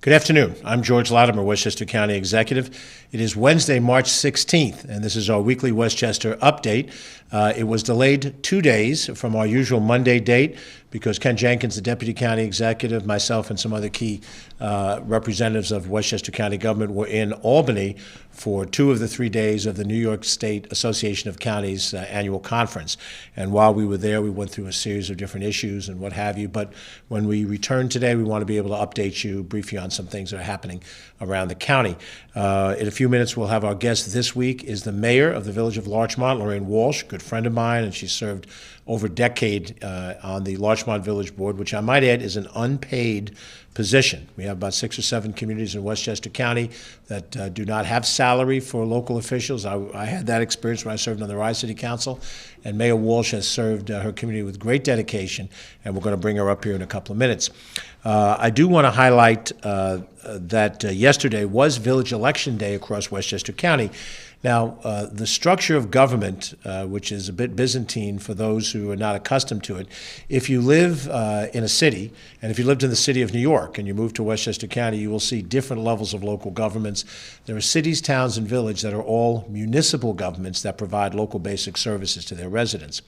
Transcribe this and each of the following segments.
Good afternoon. I'm George Latimer, Westchester County Executive. It is Wednesday, March 16th, and this is our weekly Westchester update. It was delayed 2 days from our usual Monday date because Ken Jenkins, the Deputy County Executive, myself, and some other key representatives of Westchester County government were in Albany for 2 of the 3 days of the New York State Association of Counties annual conference. And while we were there, we went through a series of different issues and what have you. But when we return today, we want to be able to update you, brief you on some things that are happening around the county. In a few minutes, we'll have our guest this week is the mayor of the village of Larchmont, Lorraine Walsh, a good friend of mine, and she served over a decade on the Larchmont Village Board, which I might add is an unpaid position. We have about 6 or 7 communities in Westchester County that do not have salary for local officials. I had that experience when I served on the Rye City Council, and Mayor Walsh has served her community with great dedication, and we're going to bring her up here in a couple of minutes. I do want to highlight that yesterday was Village Election Day across Westchester County. Now, the structure of government, which is a bit Byzantine for those who are not accustomed to it, if you live in a city, and if you lived in the city of New York and you moved to Westchester County, you will see different levels of local governments. There are cities, towns, and villages that are all municipal governments that provide local basic services to their residents.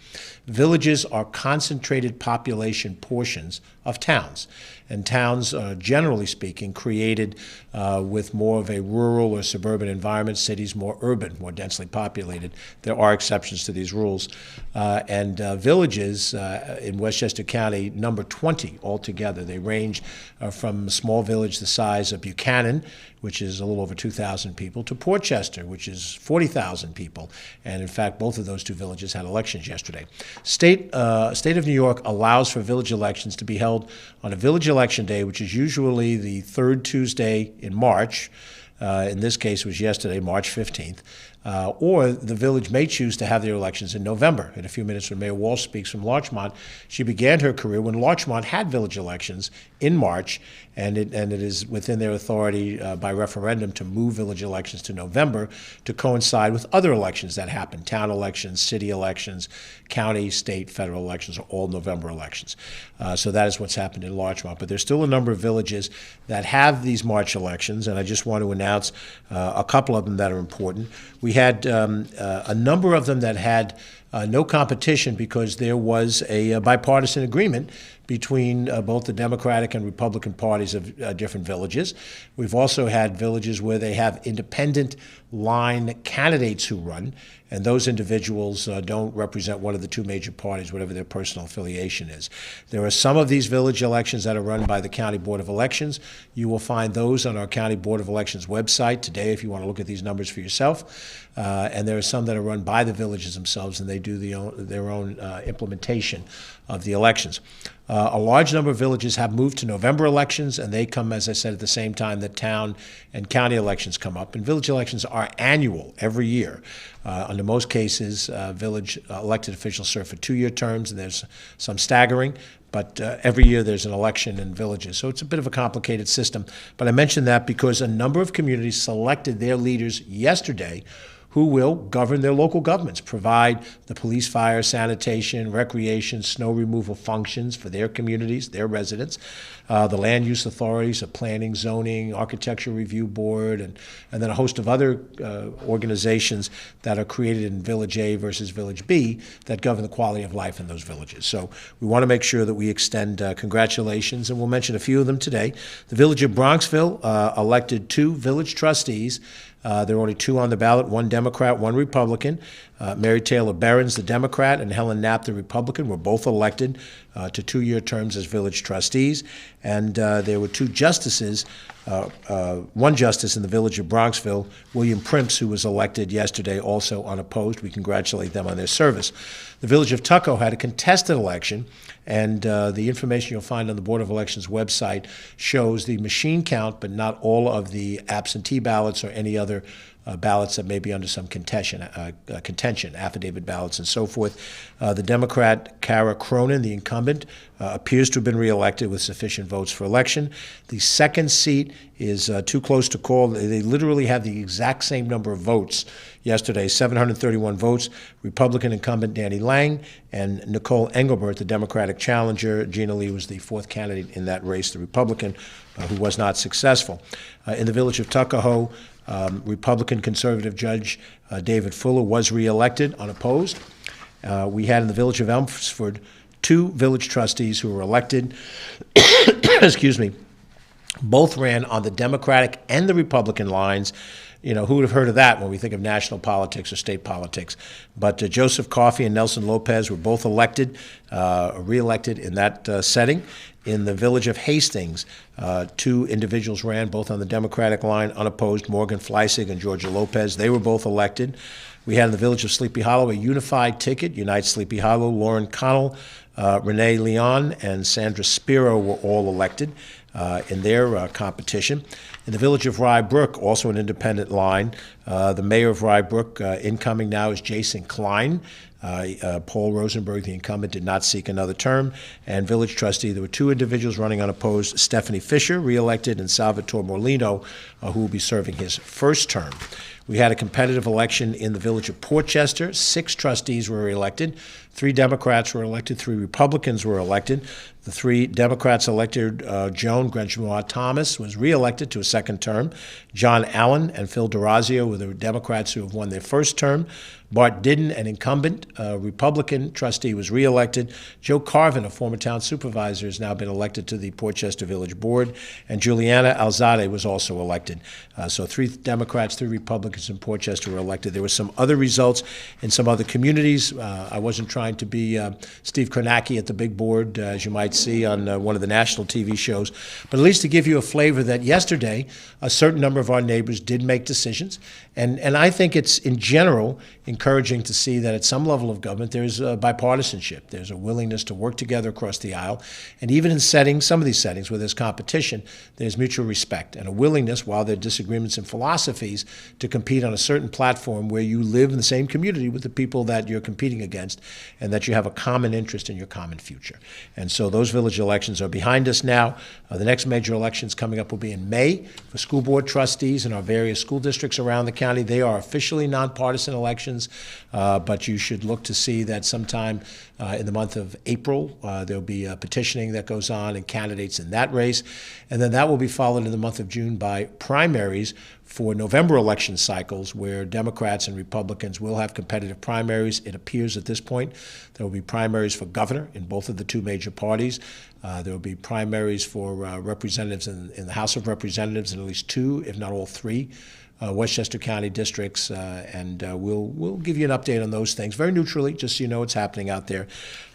Villages are concentrated population portions of towns. And towns, generally speaking, created with more of a rural or suburban environment, cities more urban, more densely populated. There are exceptions to these rules. And villages in Westchester County number 20 altogether. They range from a small village the size of Buchanan, which is a little over 2,000 people, to Portchester, which is 40,000 people. And in fact, both of those 2 villages had elections yesterday. State of New York allows for village elections to be held on a village election day, which is usually the 3rd Tuesday in March. In this case, it was yesterday, March 15th. Or the village may choose to have their elections in November. In a few minutes, when Mayor Walsh speaks from Larchmont, she began her career when Larchmont had village elections in March, and it is within their authority by referendum to move village elections to November to coincide with other elections that happen. Town elections, city elections, county, state, federal elections are all November elections. So that is what's happened in Larchmont. But there's still a number of villages that have these March elections, and I just want to announce a couple of them that are important. We had a number of them that had no competition because there was a bipartisan agreement between both the Democratic and Republican parties of different villages. We've also had villages where they have independent line candidates who run, and those individuals don't represent one of the 2 major parties, whatever their personal affiliation is. There are some of these village elections that are run by the County Board of Elections. You will find those on our County Board of Elections website today if you want to look at these numbers for yourself. And there are some that are run by the villages themselves, and they do their own implementation of the elections. A large number of villages have moved to November elections, and they come, as I said, at the same time that town and county elections come up. And village elections are annual every year. Under most cases, village elected officials serve for 2-year terms, and there's some staggering. But every year there's an election in villages. So it's a bit of a complicated system. But I mention that because a number of communities selected their leaders yesterday who will govern their local governments, provide the police, fire, sanitation, recreation, snow removal functions for their communities, their residents, the land use authorities, a planning, zoning, architecture review board, and then a host of other organizations that are created in Village A versus Village B that govern the quality of life in those villages. So we want to make sure that we extend congratulations, and we'll mention a few of them today. The village of Bronxville elected 2 village trustees. There are only 2 on the ballot, 1 Democrat, 1 Republican. Mary Taylor Behrens, the Democrat, and Helen Knapp, the Republican, were both elected to 2-year terms as village trustees. And there were 2 justices, 1 justice in the village of Bronxville, William Primps, who was elected yesterday, also unopposed. We congratulate them on their service. The village of Tuckahoe had a contested election, and the information you'll find on the Board of Elections website shows the machine count, but not all of the absentee ballots or any other ballots that may be under some contention, affidavit ballots and so forth. The Democrat, Kara Cronin, the incumbent, appears to have been reelected with sufficient votes for election. The second seat is too close to call. They literally had the exact same number of votes yesterday, 731 votes. Republican incumbent Danny Lang and Nicole Engelbert, the Democratic challenger. Gina Lee was the fourth candidate in that race, the Republican, who was not successful. In the village of Tuckahoe, Republican conservative judge David Fuller was reelected unopposed. We had in the village of Elmsford 2 village trustees who were elected. Excuse me. Both ran on the Democratic and the Republican lines. You know, who would have heard of that when we think of national politics or state politics? But Joseph Coffey and Nelson Lopez were both elected, reelected in that setting. In the village of Hastings, 2 individuals ran, both on the Democratic line, unopposed, Morgan Fleissig and Georgia Lopez. They were both elected. We had in the village of Sleepy Hollow a unified ticket, Unite Sleepy Hollow. Lauren Connell, Renee Leon, and Sandra Spiro were all elected in their competition. In the village of Rye Brook, also an independent line, the mayor of Rye Brook, incoming now, is Jason Klein. Paul Rosenberg, the incumbent, did not seek another term. And village trustee, there were 2 individuals running unopposed, Stephanie Fisher, reelected, and Salvatore Morlino, who will be serving his first term. We had a competitive election in the village of Portchester. 6 trustees were elected. 3 Democrats were elected. 3 Republicans were elected. The 3 Democrats elected Joan Grenchmois Thomas was reelected to a second term. John Allen and Phil DeRazio were the Democrats who have won their first term. Bart Didden, an incumbent Republican trustee, was reelected. Joe Carvin, a former town supervisor, has now been elected to the Portchester Village Board. And Juliana Alzade was also elected. So 3 Democrats, 3 Republicans in Portchester were elected. There were some other results in some other communities. I wasn't trying to be Steve Kornacki at the big board, as you might see on one of the national TV shows, but at least to give you a flavor that yesterday a certain number of our neighbors did make decisions. And I think it's, in general, encouraging to see that at some level of government there's bipartisanship. There's a willingness to work together across the aisle. And even in some of these settings where there's competition, there's mutual respect and a willingness, while there are disagreements in philosophies, to compete on a certain platform where you live in the same community with the people that you're competing against and that you have a common interest in your common future. And so those village elections are behind us now. The next major elections coming up will be in May for school board trustees in our various school districts around the county. They are officially nonpartisan elections, but you should look to see that sometime in the month of April, there'll be petitioning that goes on and candidates in that race. And then that will be followed in the month of June by primaries for November election cycles, where Democrats and Republicans will have competitive primaries. It appears at this point there will be primaries for governor in both of the 2 major parties. There will be primaries for representatives in the House of Representatives in at least 2, if not all 3, Westchester County districts, and we'll give you an update on those things very neutrally, just so you know what's happening out there.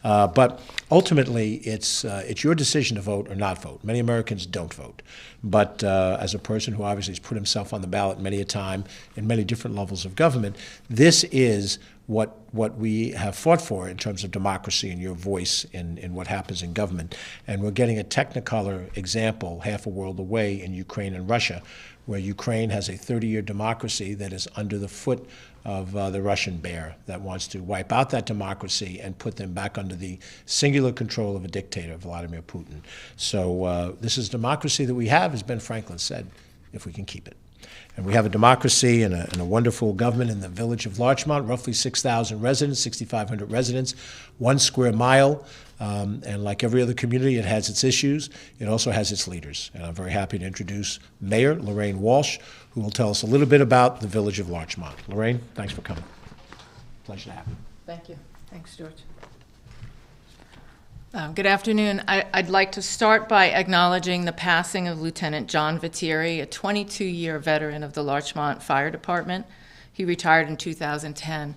But ultimately, it's your decision to vote or not vote. Many Americans don't vote. But as a person who obviously has put himself on the ballot many a time in many different levels of government, this is what we have fought for in terms of democracy and your voice in what happens in government. And we're getting a technicolor example half a world away in Ukraine and Russia, where Ukraine has a 30-year democracy that is under the foot of the Russian bear that wants to wipe out that democracy and put them back under the singular control of a dictator, Vladimir Putin. So this is democracy that we have, as Ben Franklin said, if we can keep it. And we have a democracy and a wonderful government in the village of Larchmont, roughly 6,000 residents, 6,500 residents, 1 square mile. And like every other community, it has its issues. It also has its leaders. And I'm very happy to introduce Mayor Lorraine Walsh, who will tell us a little bit about the village of Larchmont. Lorraine, thanks for coming. Pleasure to have you. Thank you. Thanks, George. Good afternoon. I'd like to start by acknowledging the passing of Lieutenant John Vitieri, a 22-year veteran of the Larchmont Fire Department. He retired in 2010.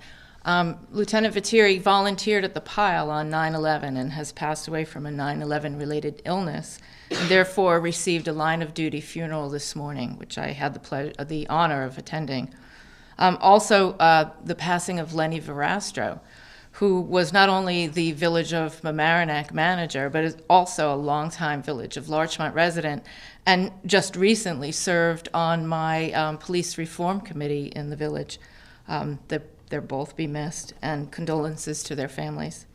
Lieutenant Vitieri volunteered at the pile on 9/11 and has passed away from a 9/11 related illness, and therefore received a line of duty funeral this morning, which I had the honor of attending. Also, the passing of Lenny Verastro, who was not only the Village of Mamaroneck manager, but is also a longtime Village of Larchmont resident, and just recently served on my police reform committee in the village. They'll both be missed, and condolences to their families.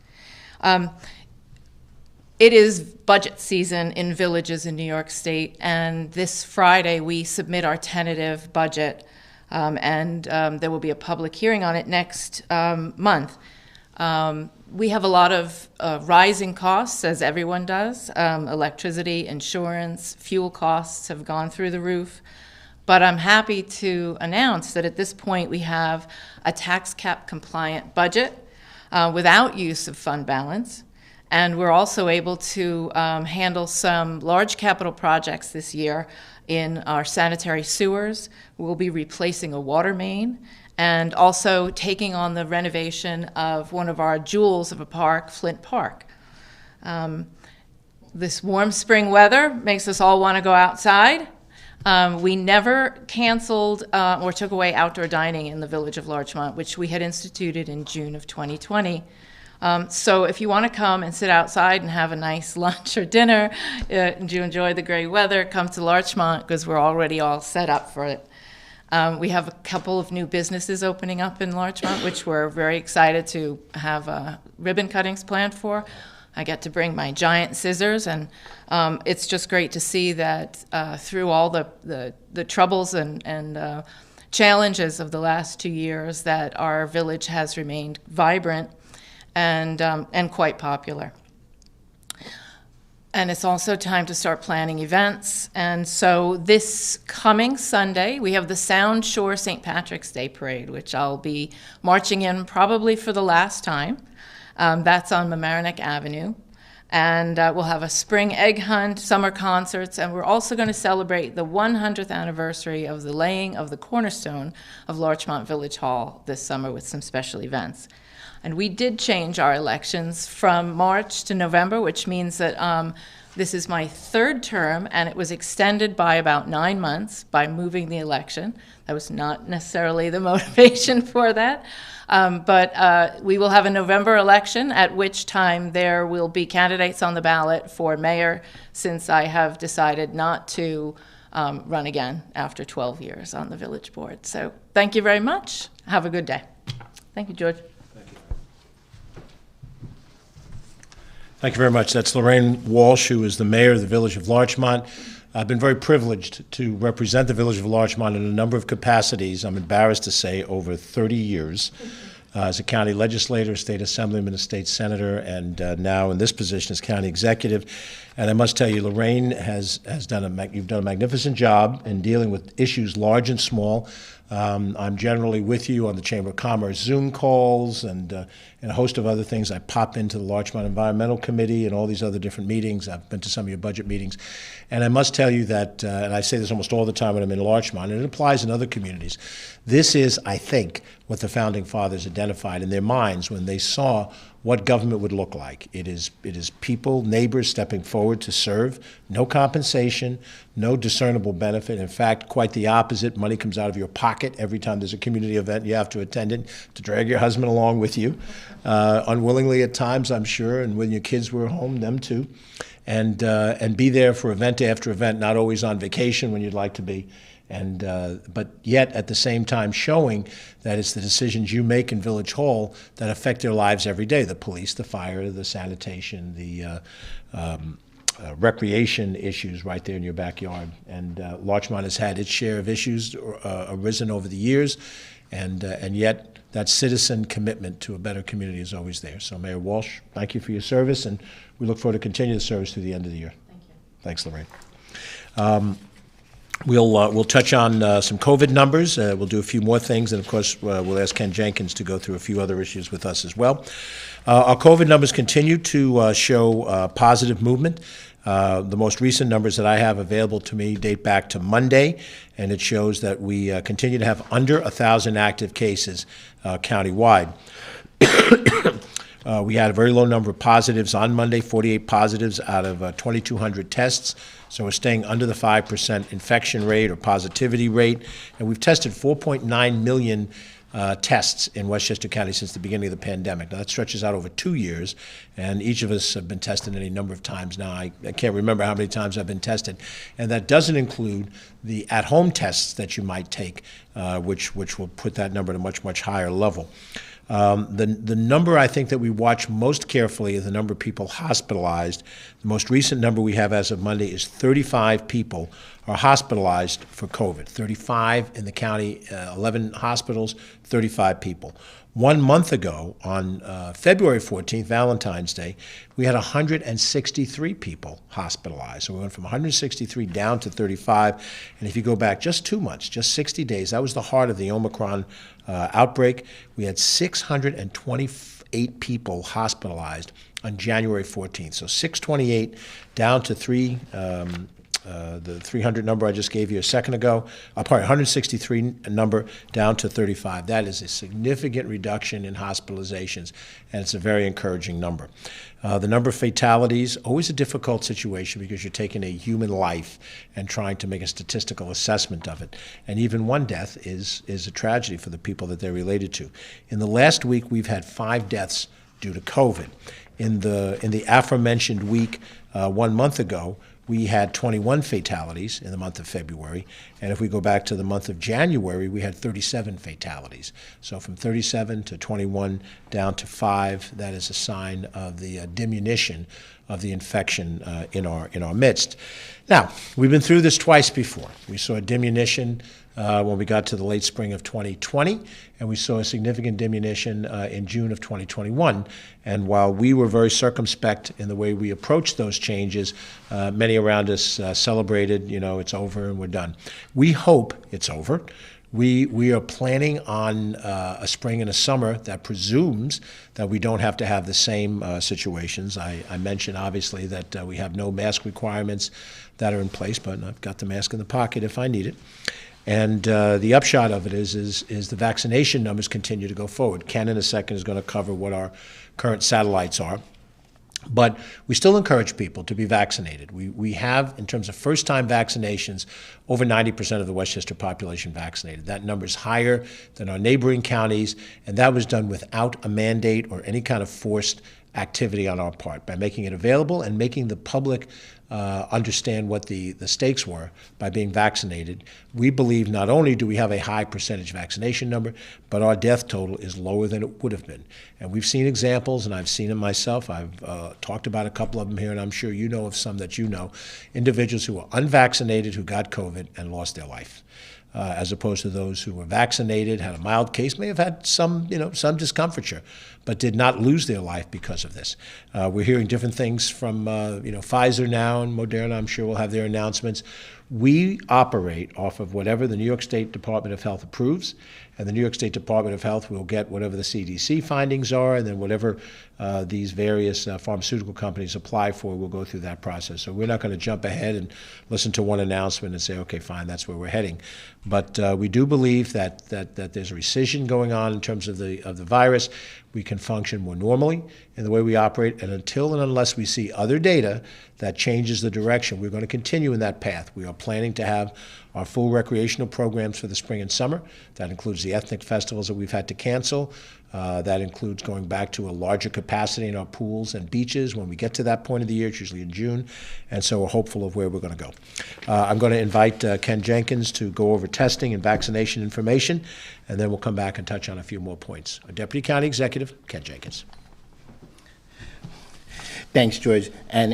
It is budget season in villages in New York State, and this Friday we submit our tentative budget, and there will be a public hearing on it next month. We have a lot of rising costs, as everyone does. Electricity, insurance, fuel costs have gone through the roof. But I'm happy to announce that at this point we have a tax cap compliant budget without use of fund balance. And we're also able to handle some large capital projects this year in our sanitary sewers. We'll be replacing a water main and also taking on the renovation of one of our jewels of a park, Flint Park. This warm spring weather makes us all want to go outside. We never canceled or took away outdoor dining in the village of Larchmont, which we had instituted in June of 2020. So if you want to come and sit outside and have a nice lunch or dinner, and you enjoy the great weather, come to Larchmont because we're already all set up for it. We have a couple of new businesses opening up in Larchmont, which we're very excited to have ribbon cuttings planned for. I get to bring my giant scissors, and it's just great to see that through all the troubles and challenges of the last 2 years, that our village has remained vibrant and quite popular. And it's also time to start planning events. And so this coming Sunday, we have the Sound Shore St. Patrick's Day Parade, which I'll be marching in probably for the last time. That's on Mamaroneck Avenue. And we'll have a spring egg hunt, summer concerts, and we're also going to celebrate the 100th anniversary of the laying of the cornerstone of Larchmont Village Hall this summer with some special events. And we did change our elections from March to November, which means that this is my third term, and it was extended by about 9 months by moving the election. That was not necessarily the motivation for that. But we will have a November election, at which time there will be candidates on the ballot for mayor, since I have decided not to run again after 12 years on the village board. So thank you very much. Have a good day. Thank you, George. Thank you very much. That's Lorraine Walsh, who is the mayor of the village of Larchmont. I've been very privileged to represent the village of Larchmont in a number of capacities. I'm embarrassed to say over 30 years as a county legislator, state assemblyman, a state senator, and now in this position as county executive. And I must tell you, Lorraine you've done a magnificent job in dealing with issues large and small. I'm generally with you on the Chamber of Commerce Zoom calls and a host of other things. I pop into the Larchmont Environmental Committee and all these other different meetings. I've been to some of your budget meetings. And I must tell you that, and I say this almost all the time when I'm in Larchmont, and it applies in other communities, this is, I think, what the Founding Fathers identified in their minds when they saw what government would look like. It is people, neighbors stepping forward to serve, no compensation, no discernible benefit. In fact, quite the opposite. Money comes out of your pocket every time there's a community event. You have to attend it, to drag your husband along with you, unwillingly at times, I'm sure, and when your kids were home, them too, and be there for event after event, not always on vacation when you'd like to be. And but yet at the same time showing that it's the decisions you make in Village Hall that affect their lives every day: the police, the fire, the sanitation, the recreation issues right there in your backyard. And Larchmont has had its share of issues arisen over the years, and yet that citizen commitment to a better community is always there. So Mayor Walsh, thank you for your service, and we look forward to continue the service through the end of the year. Thank you. Thanks, Lorraine. We'll touch on some COVID numbers. We'll do a few more things, and of course, we'll ask Ken Jenkins to go through a few other issues with us as well. Our COVID numbers continue to show positive movement. The most recent numbers that I have available to me date back to Monday, and it shows that we continue to have under 1,000 active cases countywide. We had a very low number of positives on Monday, 48 positives out of 2,200 tests. So we're staying under the 5% infection rate or positivity rate. And we've tested 4.9 million tests in Westchester County since the beginning of the pandemic. Now, that stretches out over 2 years, and each of us have been tested any number of times now. I can't remember how many times I've been tested. And that doesn't include the at-home tests that you might take, which will put that number at a much, much higher level. The number I think that we watch most carefully is the number of people hospitalized. The most recent number we have as of Monday is 35 people are hospitalized for COVID. 35 in the county, 11 hospitals, 35 people. 1 month ago, on February 14th, Valentine's Day, we had 163 people hospitalized. So we went from 163 down to 35. And if you go back just 2 months, just 60 days, that was the heart of the Omicron outbreak. We had 628 people hospitalized on January 14th. So 628 down to the 300 number I just gave you a second ago, 163 number down to 35. That is a significant reduction in hospitalizations, and it's a very encouraging number. The number of fatalities, always a difficult situation because you're taking a human life and trying to make a statistical assessment of it. And even one death is a tragedy for the people that they're related to. In the last week, we've had 5 deaths due to COVID. In the aforementioned week 1 month ago, we had 21 fatalities in the month of February, and if we go back to the month of January, we had 37 fatalities. So from 37 to 21 down to 5, that is a sign of the diminution of the infection in our midst. Now, we've been through this twice before. We saw a diminution when we got to the late spring of 2020, and we saw a significant diminution in June of 2021. And while we were very circumspect in the way we approached those changes, many around us celebrated, it's over and we're done. We hope it's over. We are planning on a spring and a summer that presumes that we don't have to have the same situations. I mentioned, obviously, that we have no mask requirements that are in place, but I've got the mask in the pocket if I need it. And the upshot of it is the vaccination numbers continue to go forward. Ken, in a second, is going to cover what our current satellites are. But we still encourage people to be vaccinated. We have, in terms of first-time vaccinations, over 90% of the Westchester population vaccinated. That number is higher than our neighboring counties, and that was done without a mandate or any kind of forced activity on our part, by making it available and making the public understand what the stakes were by being vaccinated. We believe not only do we have a high percentage vaccination number, but our death total is lower than it would have been. And we've seen examples, and I've seen them myself. I've talked about a couple of them here, and I'm sure you know of some that you know. Individuals who were unvaccinated who got COVID and lost their life. As opposed to those who were vaccinated, had a mild case, may have had some discomfiture, but did not lose their life because of this. We're hearing different things from, Pfizer now, and Moderna, I'm sure, will have their announcements. We operate off of whatever the New York State Department of Health approves, and the New York State Department of Health will get whatever the CDC findings are, and then whatever these various pharmaceutical companies apply for, we'll go through that process. So we're not going to jump ahead and listen to one announcement and say, okay, fine, that's where we're heading. But we do believe that there's a recession going on in terms of the virus. We can function more normally in the way we operate, and until and unless we see other data that changes the direction, we're going to continue in that path. We are planning to have our full recreational programs for the spring and summer. That includes the ethnic festivals that we've had to cancel. That includes going back to a larger capacity in our pools and beaches when we get to that point of the year. It's usually in June, and so we're hopeful of where we're going to go. I'm going to invite Ken Jenkins to go over testing and vaccination information, and then we'll come back and touch on a few more points. Our Deputy County Executive, Ken Jenkins. Thanks, George. And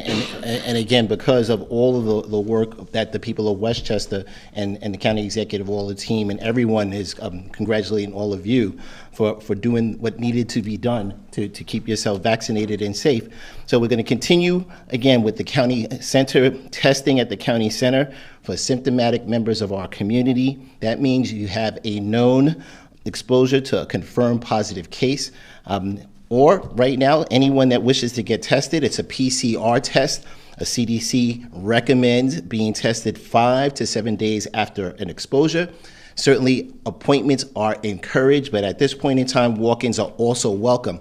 again, because of all of the work that the people of Westchester and the county executive, all the team, and everyone is congratulating all of you for doing what needed to be done to keep yourself vaccinated and safe. So we're going to continue, again, with the county center testing at the county center for symptomatic members of our community. That means you have a known exposure to a confirmed positive case. Or right now, anyone that wishes to get tested, it's a PCR test. A CDC recommends being tested 5 to 7 days after an exposure. Certainly, appointments are encouraged, but at this point in time, walk-ins are also welcome.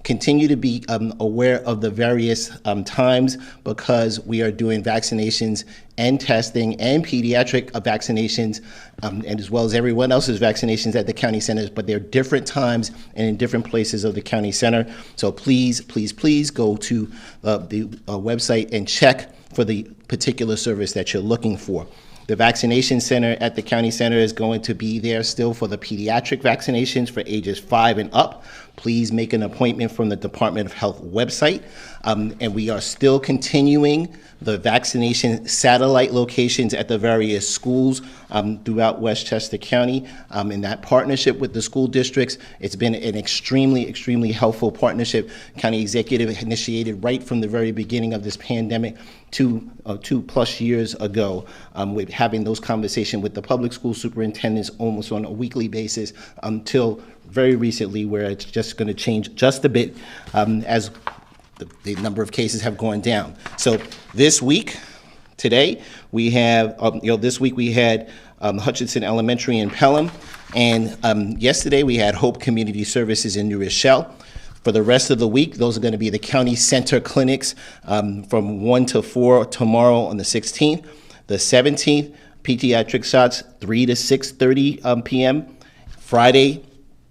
Continue to be aware of the various times, because we are doing vaccinations and testing and pediatric vaccinations, and as well as everyone else's vaccinations at the county centers, but they're different times and in different places of the county center. So please, please, please go to the website and check for the particular service that you're looking for. The vaccination center at the county center is going to be there still for the pediatric vaccinations for ages 5 and up. please make an appointment from the Department of Health website. And we are still continuing the vaccination satellite locations at the various schools throughout Westchester County. In that partnership with the school districts, it's been an extremely helpful partnership. County executive initiated right from the very beginning of this pandemic 2+ years ago, with having those conversations with the public school superintendents almost on a weekly basis until very recently, where it's just going to change just a bit as the number of cases have gone down. So this week, today, we have, this week we had Hutchinson Elementary in Pelham, and yesterday we had Hope Community Services in New Rochelle. For the rest of the week, those are going to be the county center clinics from 1 to 4 tomorrow on the 16th. The 17th, pediatric shots 3 to 6:30 p.m. Friday,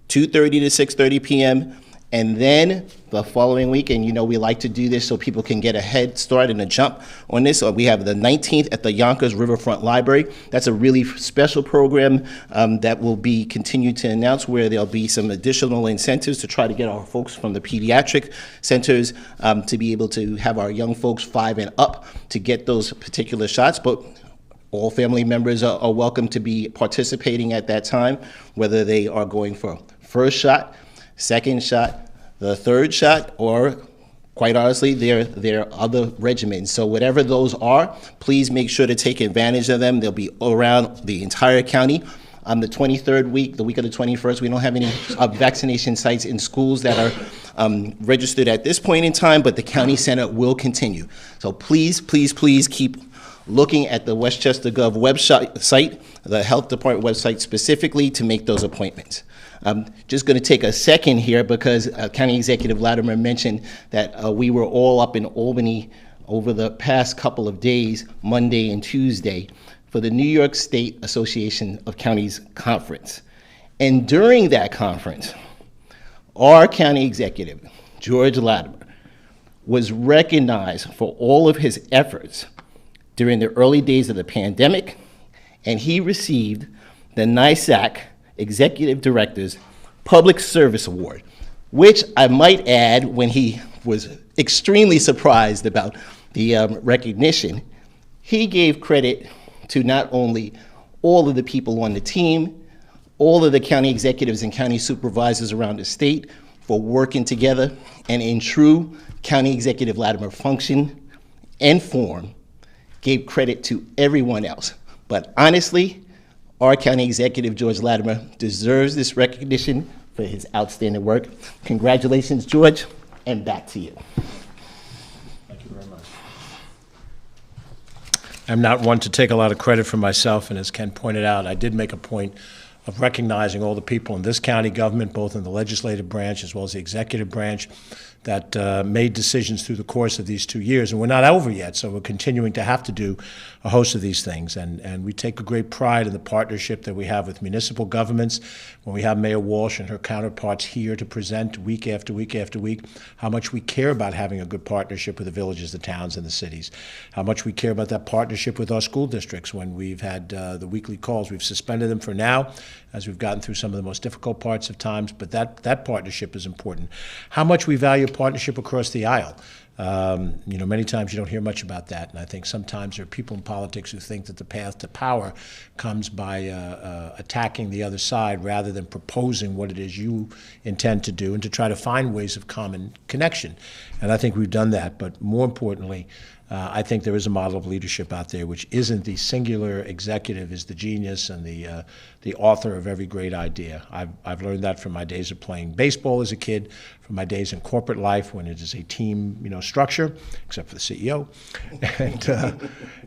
2:30 to 6:30 p.m. And then the following week, and we like to do this so people can get a head start and a jump on this. So we have the 19th at the Yonkers Riverfront Library. That's a really special program that will be continued to announce, where there'll be some additional incentives to try to get our folks from the pediatric centers to be able to have our young folks 5 and up to get those particular shots. But all family members are welcome to be participating at that time, whether they are going for first shot, second shot, the third shot, or quite honestly, there are other regimens. So whatever those are, please make sure to take advantage of them. They'll be around the entire county. On the 23rd week, the week of the 21st, we don't have any vaccination sites in schools that are registered at this point in time, but the county center will continue. So please keep looking at the Westchester Gov website, the health department website specifically, to make those appointments. Just going to take a second here because County Executive Latimer mentioned that we were all up in Albany over the past couple of days, Monday and Tuesday, for the New York State Association of Counties Conference. And during that conference, our county executive, George Latimer, was recognized for all of his efforts during the early days of the pandemic, and he received the NYSAC Executive Director's Public Service Award, which I might add, when he was extremely surprised about the recognition, he gave credit to not only all of the people on the team, all of the county executives and county supervisors around the state for working together, and in true County Executive Latimer function and form, gave credit to everyone else. But honestly, our county executive, George Latimer, deserves this recognition for his outstanding work. Congratulations, George, and back to you. Thank you very much. I'm not one to take a lot of credit for myself, and as Ken pointed out, I did make a point of recognizing all the people in this county government, both in the legislative branch as well as the executive branch, that made decisions through the course of these 2 years. And we're not over yet, so we're continuing to have to do a host of these things. And we take a great pride in the partnership that we have with municipal governments, when we have Mayor Walsh and her counterparts here to present week after week after week how much we care about having a good partnership with the villages, the towns, and the cities, how much we care about that partnership with our school districts when we've had the weekly calls. We've suspended them for now as we've gotten through some of the most difficult parts of times, but that partnership is important. How much we value partnership across the aisle. Many times you don't hear much about that, and I think sometimes there are people in politics who think that the path to power comes by attacking the other side rather than proposing what it is you intend to do and to try to find ways of common connection. And I think we've done that, but more importantly, I think there is a model of leadership out there which isn't the singular executive is the genius and the author of every great idea. I've learned that from my days of playing baseball as a kid, from my days in corporate life when it is a team structure, except for the CEO,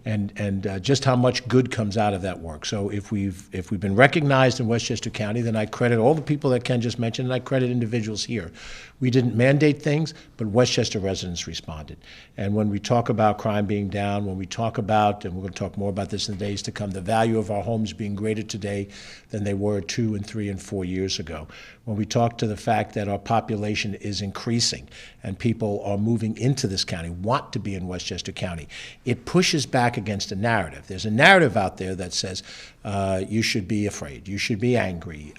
and just how much good comes out of that work. So if we've been recognized in Westchester County, then I credit all the people that Ken just mentioned, and I credit individuals here. We didn't mandate things, but Westchester residents responded. And when we talk about crime being down, when we talk about, and we're going to talk more about this in the days to come, the value of our homes being greater today than they were 2 and 3 and 4 years ago, when we talk to the fact that our population is increasing and people are moving into this county, want to be in Westchester County, it pushes back against a narrative. There's a narrative out there that says you should be afraid, you should be angry,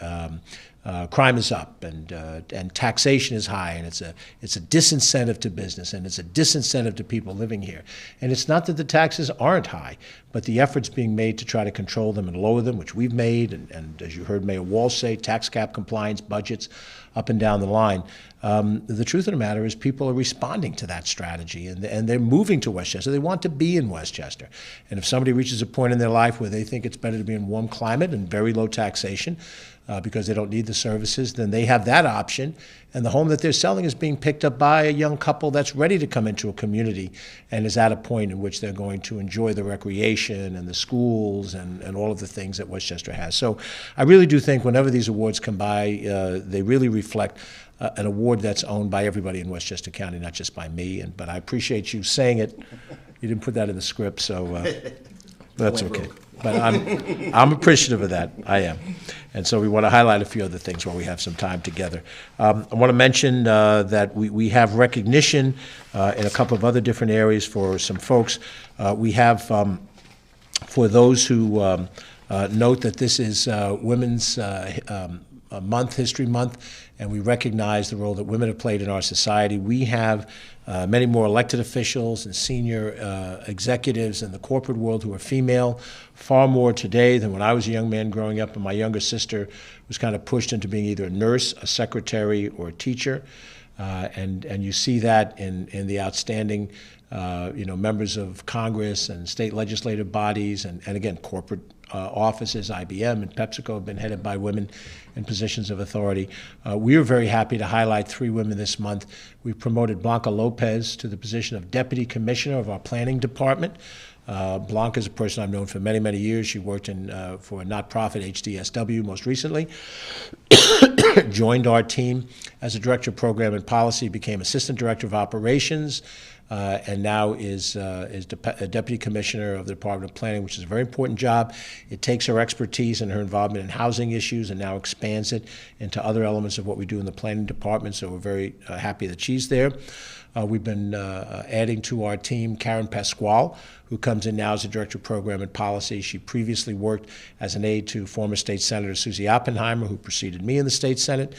crime is up and taxation is high, and it's a disincentive to business, and it's a disincentive to people living here. And it's not that the taxes aren't high, but the efforts being made to try to control them and lower them, which we've made, and as you heard Mayor Walsh say, tax cap compliance, budgets, up and down the line. The truth of the matter is people are responding to that strategy, and they're moving to Westchester. They want to be in Westchester. And if somebody reaches a point in their life where they think it's better to be in warm climate and very low taxation because they don't need the services, then they have that option. And the home that they're selling is being picked up by a young couple that's ready to come into a community and is at a point in which they're going to enjoy the recreation and the schools and all of the things that Westchester has. So I really do think whenever these awards come by, they really reflect an award that's owned by everybody in Westchester County, not just by me. But I appreciate you saying it. You didn't put that in the script, so that's okay. But I'm appreciative of that. I am. And so we want to highlight a few other things while we have some time together. I want to mention that we have recognition in a couple of other different areas for some folks. We have, for those who note that this is Women's Month, History Month, and we recognize the role that women have played in our society. We have many more elected officials and senior executives in the corporate world who are female, far more today than when I was a young man growing up, and my younger sister was kind of pushed into being either a nurse, a secretary, or a teacher. And you see that in the outstanding members of Congress and state legislative bodies, and again, corporate offices. IBM and PepsiCo have been headed by women in positions of authority. We are very happy to highlight 3 women this month. We promoted Blanca Lopez to the position of Deputy Commissioner of our Planning Department. Blanca is a person I've known for many, many years. She worked for a not-profit, HDSW, most recently. Joined our team as a Director of Program and Policy, became Assistant Director of Operations, and now is Deputy Commissioner of the Department of Planning, which is a very important job. It takes her expertise and her involvement in housing issues and now expands it into other elements of what we do in the Planning Department, so we're very happy that she's there. We've been adding to our team Karen Pasquale, who comes in now as the Director of Program and Policy. She previously worked as an aide to former State Senator Susie Oppenheimer, who preceded me in the State Senate.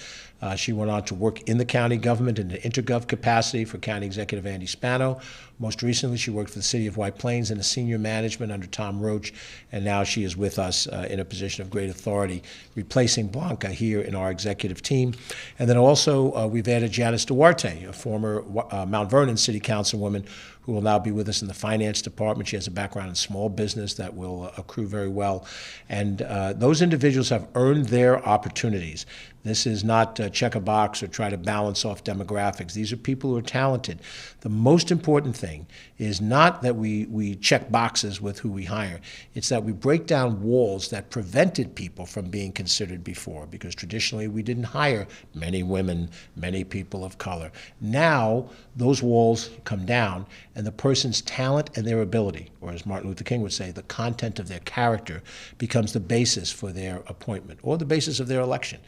She went on to work in the county government in an intergov capacity for County Executive Andy Spano. Most recently, she worked for the City of White Plains in a senior management under Tom Roach, and now she is with us in a position of great authority, replacing Blanca here in our executive team. And then also, we've added Janice Duarte, a former Mount Vernon City Councilwoman, who will now be with us in the finance department. She has a background in small business that will accrue very well. And those individuals have earned their opportunities. This is not check a box or try to balance off demographics. These are people who are talented. The most important thing is not that we check boxes with who we hire. It's that we break down walls that prevented people from being considered before, because traditionally we didn't hire many women, many people of color. Now those walls come down, and the person's talent and their ability, or as Martin Luther King would say, the content of their character, becomes the basis for their appointment or the basis of their election.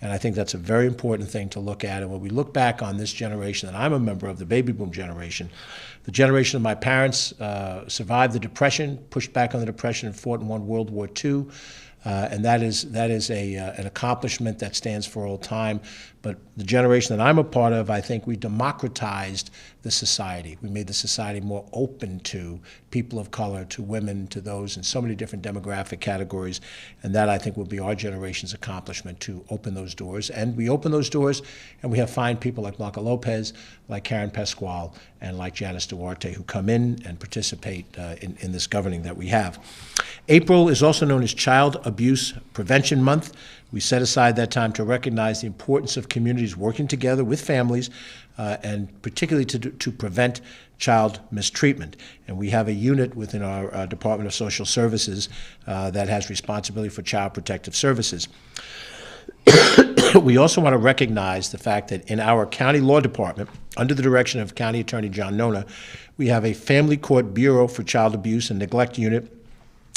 And I think that's a very important thing to look at. And when we look back on this generation that I'm a member of, the baby boom generation, the generation of my parents survived the Depression, pushed back on the Depression, and fought and won World War II. And that is an accomplishment that stands for all time. But the generation that I'm a part of, I think we democratized the society. We made the society more open to people of color, to women, to those in so many different demographic categories. And that, I think, will be our generation's accomplishment, to open those doors. And we open those doors, and we have fine people like Blanca Lopez, like Karen Pasquale, and like Janice Duarte, who come in and participate in this governing that we have. April is also known as Child Abuse Prevention Month. We set aside that time to recognize the importance of communities working together with families, and particularly to prevent child mistreatment. And we have a unit within our Department of Social Services that has responsibility for child protective services. We also want to recognize the fact that in our county law department, under the direction of County Attorney John Nona, we have a Family Court Bureau for Child Abuse and Neglect unit.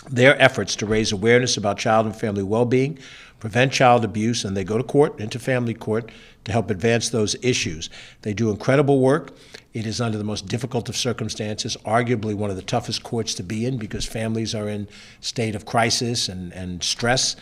Their efforts to raise awareness about child and family well-being, prevent child abuse, and they go to court, into family court, to help advance those issues. They do incredible work. It is under the most difficult of circumstances, arguably one of the toughest courts to be in because families are in state of crisis and stress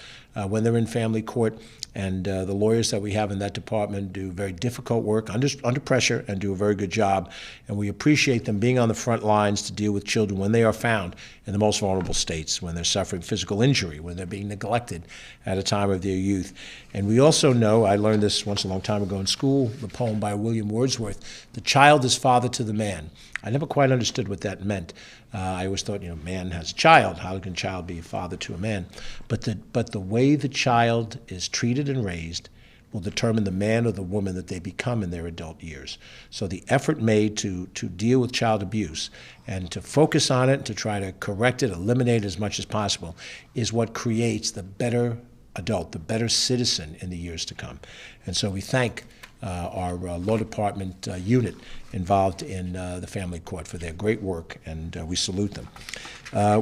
when they're in family court. And the lawyers that we have in that department do very difficult work under pressure and do a very good job. And we appreciate them being on the front lines to deal with children when they are found in the most vulnerable states, when they're suffering physical injury, when they're being neglected at a time of their youth. And we also know, I learned this once a long time ago in school, the poem by William Wordsworth, "The child is father to the man." I never quite understood what that meant. I always thought, man has a child. How can a child be a father to a man? But the way the child is treated and raised will determine the man or the woman that they become in their adult years. So the effort made to deal with child abuse and to focus on it, to try to correct it, eliminate it as much as possible, is what creates the better adult, the better citizen in the years to come. And so we thank our law department unit involved in the family court for their great work, and we salute them.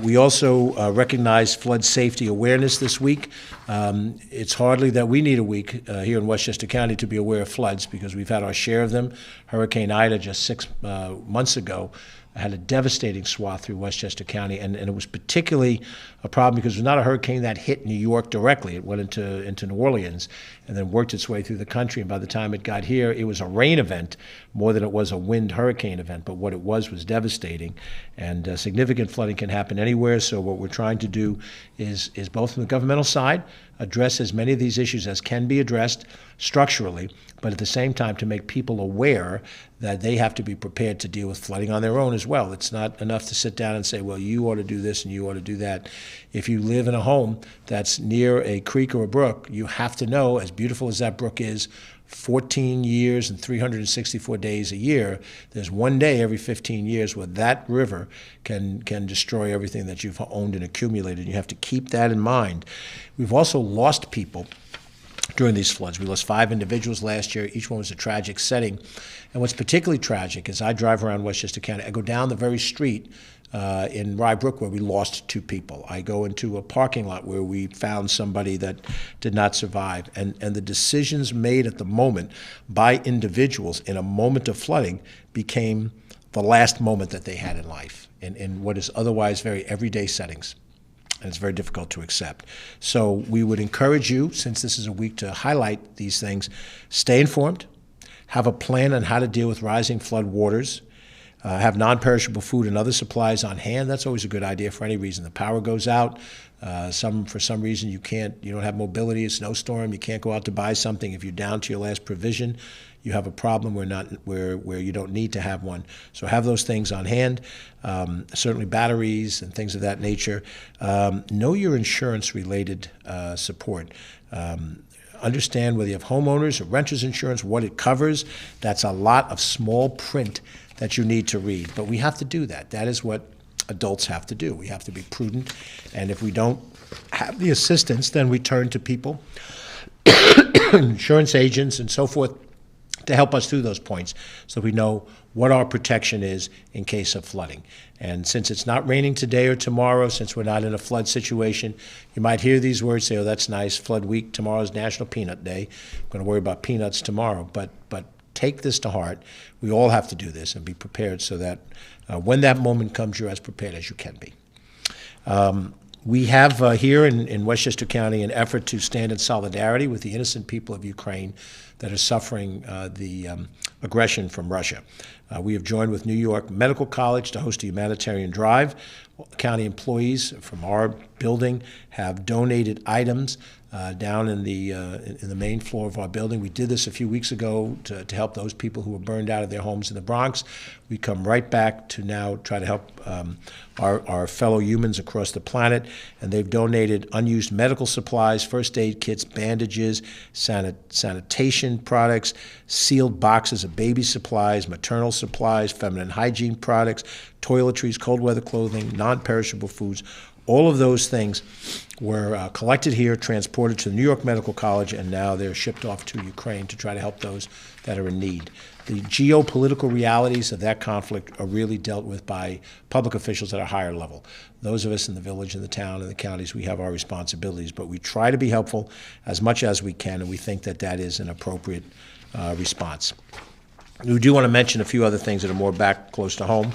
We also recognize flood safety awareness this week. It's hardly that we need a week here in Westchester County to be aware of floods because we've had our share of them. Hurricane Ida just 6 months ago had a devastating swath through Westchester County, and it was particularly a problem because it was not a hurricane that hit New York directly. It went into New Orleans and then worked its way through the country, and by the time it got here, it was a rain event more than it was a wind hurricane event, but what it was devastating, and significant flooding can happen anywhere, so what we're trying to do is both from the governmental side, address as many of these issues as can be addressed structurally, but at the same time to make people aware that they have to be prepared to deal with flooding on their own as well. It's not enough to sit down and say, well, you ought to do this and you ought to do that. If you live in a home that's near a creek or a brook, you have to know, as beautiful as that brook is, 14 years and 364 days a year, there's one day every 15 years where that river can destroy everything that you've owned and accumulated. You have to keep that in mind. We've also lost people during these floods. We lost 5 individuals last year. Each one was a tragic setting. And what's particularly tragic is I drive around Westchester County. I go down the very street in Rye Brook where we lost 2 people. I go into a parking lot where we found somebody that did not survive. And the decisions made at the moment by individuals in a moment of flooding became the last moment that they had in life in what is otherwise very everyday settings. And it's very difficult to accept. So we would encourage you, since this is a week to highlight these things, stay informed, have a plan on how to deal with rising flood waters, have non-perishable food and other supplies on hand. That's always a good idea for any reason. The power goes out. For some reason you don't have mobility, a snowstorm, you can't go out to buy something. If you're down to your last provision, you have a problem where you don't need to have one. So have those things on hand, certainly batteries and things of that nature. Know your insurance-related support. Understand whether you have homeowners or renters insurance, what it covers. That's a lot of small print that you need to read. But we have to do that. That is what adults have to do. We have to be prudent. And if we don't have the assistance, then we turn to people, insurance agents and so forth, to help us through those points so we know what our protection is in case of flooding. And since it's not raining today or tomorrow, since we're not in a flood situation, you might hear these words, say, oh, that's nice, flood week, tomorrow's National Peanut Day. I'm going to worry about peanuts tomorrow. But take this to heart. We all have to do this and be prepared so that when that moment comes, you're as prepared as you can be. We have here in Westchester County an effort to stand in solidarity with the innocent people of Ukraine that are suffering the aggression from Russia. We have joined with New York Medical College to host a humanitarian drive. County employees from our building have donated items down in the main floor of our building. We did this a few weeks ago to help those people who were burned out of their homes in the Bronx. We come right back to now try to help our fellow humans across the planet, and they've donated unused medical supplies, first aid kits, bandages, sanitation products, sealed boxes of baby supplies, maternal supplies, feminine hygiene products, toiletries, cold weather clothing, non-perishable foods. All of those things were collected here, transported to the New York Medical College, and now they're shipped off to Ukraine to try to help those that are in need. The geopolitical realities of that conflict are really dealt with by public officials at a higher level. Those of us in the village, in the town, and the counties, we have our responsibilities, but we try to be helpful as much as we can, and we think that that is an appropriate response. We do want to mention a few other things that are more back close to home.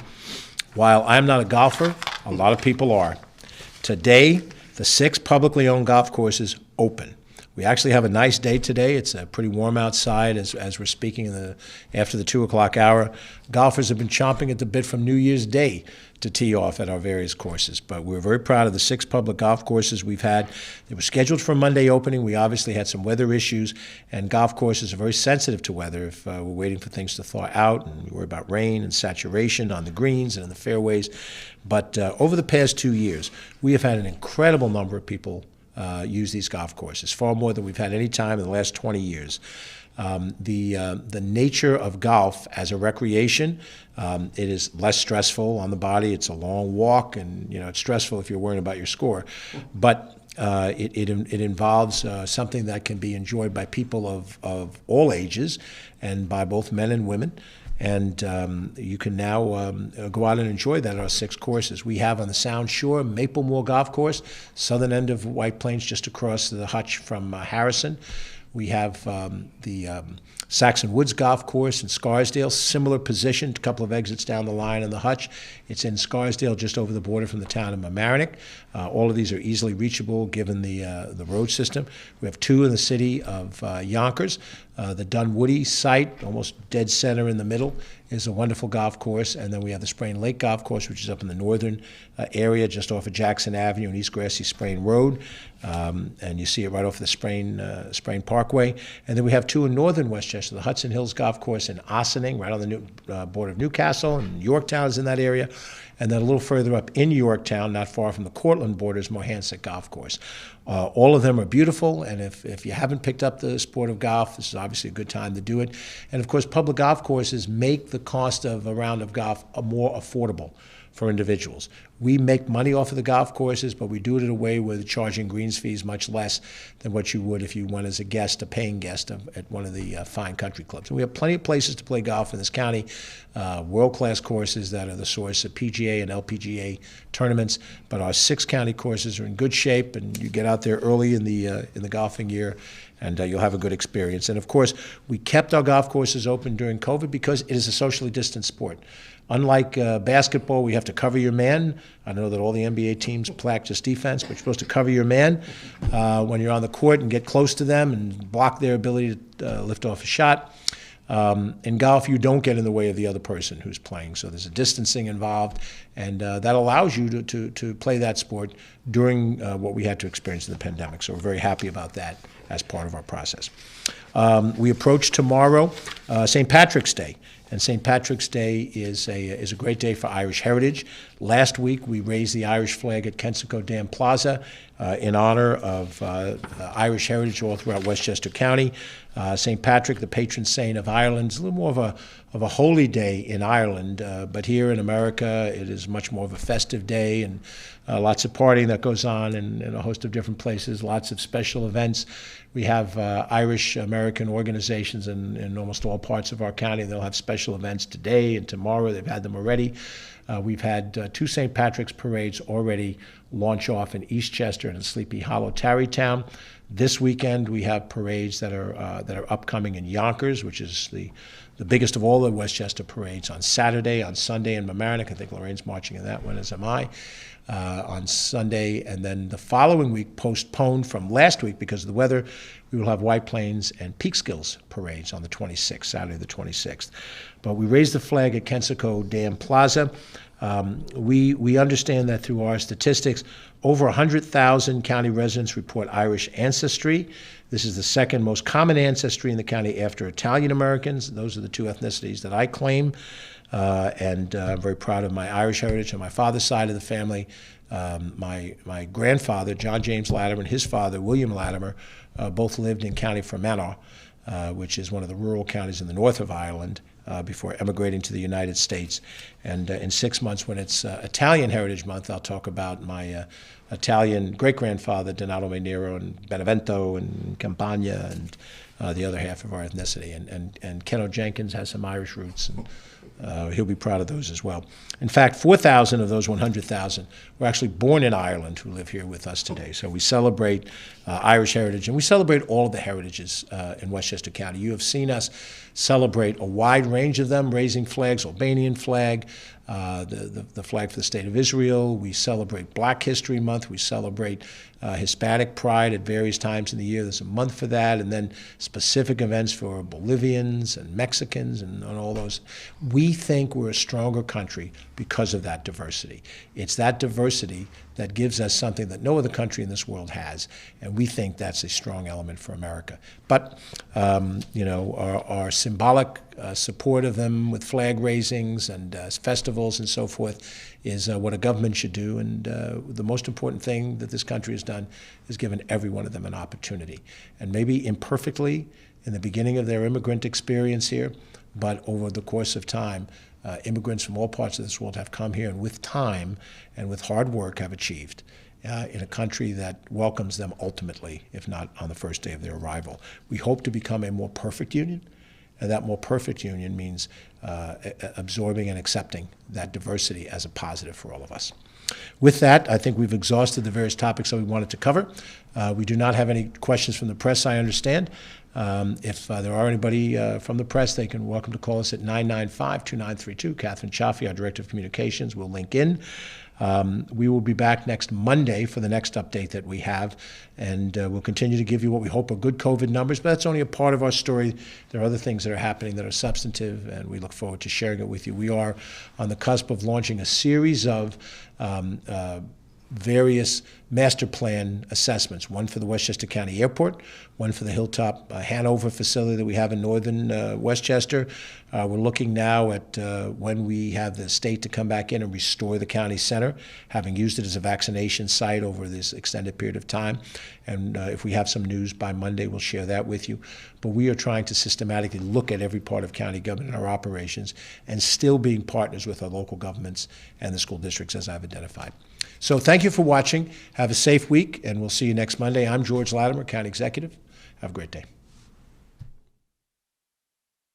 While I'm not a golfer, a lot of people are. Today, the 6 publicly owned golf courses open. We actually have a nice day today. It's pretty warm outside as we're speaking after the 2 o'clock hour. Golfers have been chomping at the bit from New Year's Day to tee off at our various courses. But we're very proud of the 6 public golf courses we've had. They were scheduled for Monday opening. We obviously had some weather issues, and golf courses are very sensitive to weather if we're waiting for things to thaw out, and we worry about rain and saturation on the greens and in the fairways. But over the past 2 years, we have had an incredible number of people use these golf courses, far more than we've had any time in the last 20 years. The nature of golf as a recreation, it is less stressful on the body. It's a long walk, and it's stressful if you're worrying about your score. But it involves something that can be enjoyed by people of all ages and by both men and women. And you can now go out and enjoy that at our 6 courses. We have on the Sound Shore, Maplemore Golf Course, southern end of White Plains, just across the hutch from Harrison. We have the Saxon Woods Golf Course in Scarsdale, similar position, a couple of exits down the line in the hutch. It's in Scarsdale, just over the border from the town of Mamaroneck. All of these are easily reachable given the road system. We have 2 in the city of Yonkers. The Dunwoody site, almost dead center in the middle, is a wonderful golf course. And then we have the Sprain Lake Golf Course, which is up in the northern area, just off of Jackson Avenue and East Grassy Sprain Road. And you see it right off the Sprain Parkway. And then we have 2 in northern Westchester, the Hudson Hills Golf Course in Ossining, right on the border of Newcastle, and Yorktown is in that area. And then a little further up in Yorktown, not far from the Cortland border, is Mohansick Golf Course. All of them are beautiful, and if you haven't picked up the sport of golf, this is obviously a good time to do it. And of course, public golf courses make the cost of a round of golf more affordable for individuals. We make money off of the golf courses, but we do it in a way where we're charging greens fees much less than what you would if you went as a guest, a paying guest at one of the fine country clubs. And we have plenty of places to play golf in this county, world-class courses that are the source of PGA and LPGA tournaments. But our 6 county courses are in good shape, and you get out there early in the golfing year, and you'll have a good experience. And of course, we kept our golf courses open during COVID because it is a socially distanced sport. Unlike basketball, we have to cover your man. I know that all the NBA teams practice defense, but you're supposed to cover your man when you're on the court and get close to them and block their ability to lift off a shot. In golf, you don't get in the way of the other person who's playing, so there's a distancing involved, and that allows you to play that sport during what we had to experience in the pandemic. So we're very happy about that as part of our process. We approach tomorrow St. Patrick's Day. And St. Patrick's Day is a great day for Irish heritage. Last week, we raised the Irish flag at Kensico Dam Plaza in honor of Irish heritage all throughout Westchester County. St. Patrick, the patron saint of Ireland, is a little more of a holy day in Ireland, but here in America, it is much more of a festive day, and lots of partying that goes on in a host of different places, lots of special events. We have Irish-American organizations in almost all parts of our county. They'll have special events today and tomorrow. They've had them already. We've had 2 St. Patrick's parades already launch off in Eastchester and in Sleepy Hollow, Tarrytown. This weekend, we have parades that are upcoming in Yonkers, which is the biggest of all the Westchester parades, on Saturday, on Sunday in Mamaroneck. I think Lorraine's marching in that one, as am I, on Sunday. And then the following week, postponed from last week because of the weather, we will have White Plains and Peekskills parades on the 26th, Saturday the 26th. But we raised the flag at Kensico Dam Plaza. We understand that through our statistics, over 100,000 county residents report Irish ancestry. This is the second most common ancestry in the county after Italian Americans. Those are the 2 ethnicities that I claim. And I'm very proud of my Irish heritage on my father's side of the family. My grandfather, John James Latimer, and his father, William Latimer, both lived in County Fermanagh, which is one of the rural counties in the north of Ireland, before emigrating to the United States. And in 6 months, when it's Italian Heritage Month, I'll talk about my Italian great-grandfather, Donato Maniero, and Benevento, and Campagna, and the other half of our ethnicity. And Keno Jenkins has some Irish roots, and he'll be proud of those as well. In fact, 4,000 of those 100,000 were actually born in Ireland who live here with us today. So we celebrate Irish heritage, and we celebrate all of the heritages in Westchester County. You have seen us celebrate a wide range of them, raising flags, Albanian flag, the flag for the State of Israel. We celebrate Black History Month. We celebrate Hispanic Pride at various times in the year. There's a month for that, and then specific events for Bolivians and Mexicans and all those. We think we're a stronger country because of that diversity. It's that diversity that gives us something that no other country in this world has, and we think that's a strong element for America. But, our symbolic support of them with flag raisings and festivals and so forth is what a government should do, and the most important thing that this country has done is given every one of them an opportunity. And maybe imperfectly in the beginning of their immigrant experience here, but over the course of time, immigrants from all parts of this world have come here and with time and with hard work have achieved in a country that welcomes them ultimately, if not on the first day of their arrival. We hope to become a more perfect union, and that more perfect union means absorbing and accepting that diversity as a positive for all of us. With that, I think we've exhausted the various topics that we wanted to cover. We do not have any questions from the press, I understand. If there are anybody from the press, they can welcome to call us at 995-2932. Catherine Chaffee, our Director of Communications, will link in. We will be back next Monday for the next update that we have, and we'll continue to give you what we hope are good COVID numbers, but that's only a part of our story. There are other things that are happening that are substantive, and we look forward to sharing it with you. We are on the cusp of launching a series of various master plan assessments, one for the Westchester County Airport, one for the Hilltop Hanover facility that we have in northern Westchester. We're looking now at when we have the state to come back in and restore the county center, having used it as a vaccination site over this extended period of time. And if we have some news by Monday, we'll share that with you. But we are trying to systematically look at every part of county government and our operations, and still being partners with our local governments and the school districts, as I've identified. So thank you for watching. Have a safe week, and we'll see you next Monday. I'm George Latimer, County Executive. Have a great day.